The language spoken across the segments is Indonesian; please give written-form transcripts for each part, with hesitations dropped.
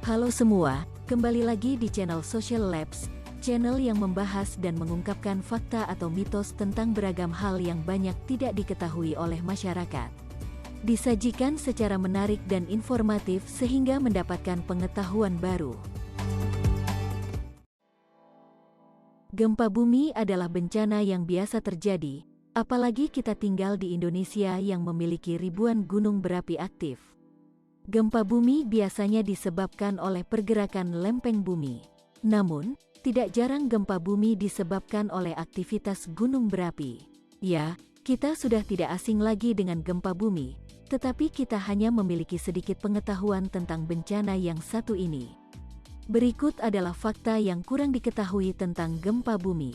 Halo semua, kembali lagi di channel Social Labs, channel yang membahas dan mengungkapkan fakta atau mitos tentang beragam hal yang banyak tidak diketahui oleh masyarakat. Disajikan secara menarik dan informatif sehingga mendapatkan pengetahuan baru. Gempa bumi adalah bencana yang biasa terjadi, apalagi kita tinggal di Indonesia yang memiliki ribuan gunung berapi aktif. Gempa bumi biasanya disebabkan oleh pergerakan lempeng bumi. Namun, tidak jarang gempa bumi disebabkan oleh aktivitas gunung berapi. Ya, kita sudah tidak asing lagi dengan gempa bumi, tetapi kita hanya memiliki sedikit pengetahuan tentang bencana yang satu ini. Berikut adalah fakta yang kurang diketahui tentang gempa bumi.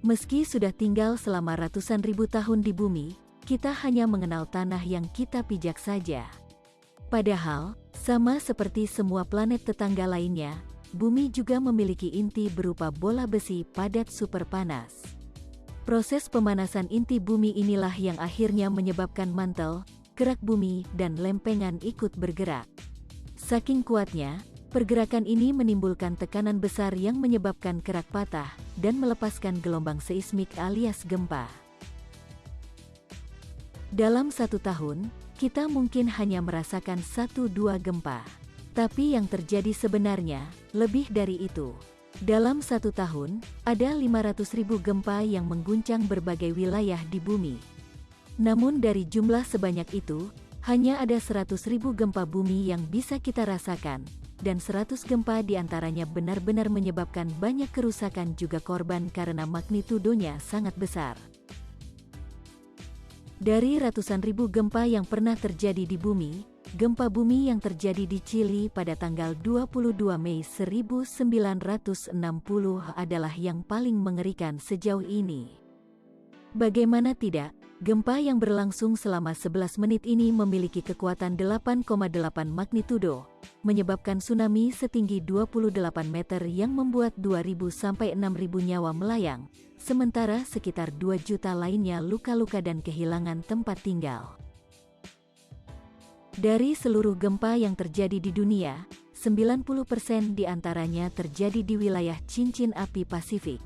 Meski sudah tinggal selama ratusan ribu tahun di bumi, kita hanya mengenal tanah yang kita pijak saja. Padahal, sama seperti semua planet tetangga lainnya, bumi juga memiliki inti berupa bola besi padat super panas. Proses pemanasan inti bumi inilah yang akhirnya menyebabkan mantel, kerak bumi, dan lempengan ikut bergerak. Saking kuatnya, pergerakan ini menimbulkan tekanan besar yang menyebabkan kerak patah dan melepaskan gelombang seismik alias gempa. Dalam satu tahun, kita mungkin hanya merasakan 1-2 gempa. Tapi yang terjadi sebenarnya, lebih dari itu. Dalam satu tahun, ada 500.000 gempa yang mengguncang berbagai wilayah di bumi. Namun dari jumlah sebanyak itu, hanya ada 100.000 gempa bumi yang bisa kita rasakan, dan 100 gempa diantaranya benar-benar menyebabkan banyak kerusakan juga korban karena magnitudonya sangat besar. Dari ratusan ribu gempa yang pernah terjadi di bumi, gempa bumi yang terjadi di Chili pada tanggal 22 Mei 1960 adalah yang paling mengerikan sejauh ini. Bagaimana tidak, gempa yang berlangsung selama 11 menit ini memiliki kekuatan 8,8 magnitudo, menyebabkan tsunami setinggi 28 meter yang membuat 2.000 sampai 6.000 nyawa melayang, sementara sekitar 2 juta lainnya luka-luka dan kehilangan tempat tinggal. Dari seluruh gempa yang terjadi di dunia, 90% diantaranya terjadi di wilayah cincin api Pasifik.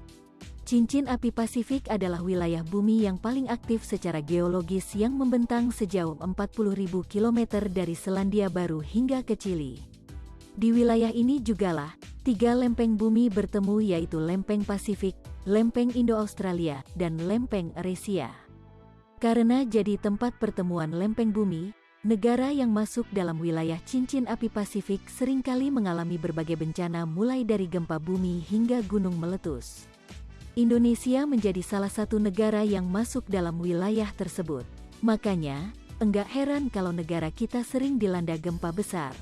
Cincin api Pasifik adalah wilayah bumi yang paling aktif secara geologis yang membentang sejauh 40.000 km dari Selandia Baru hingga ke Chili. Di wilayah ini jugalah 3 lempeng bumi bertemu, yaitu lempeng Pasifik, lempeng Indo-Australia, dan lempeng Eurasia. Karena jadi tempat pertemuan lempeng bumi, negara yang masuk dalam wilayah cincin api Pasifik seringkali mengalami berbagai bencana mulai dari gempa bumi hingga gunung meletus. Indonesia menjadi salah satu negara yang masuk dalam wilayah tersebut. Makanya, enggak heran kalau negara kita sering dilanda gempa besar.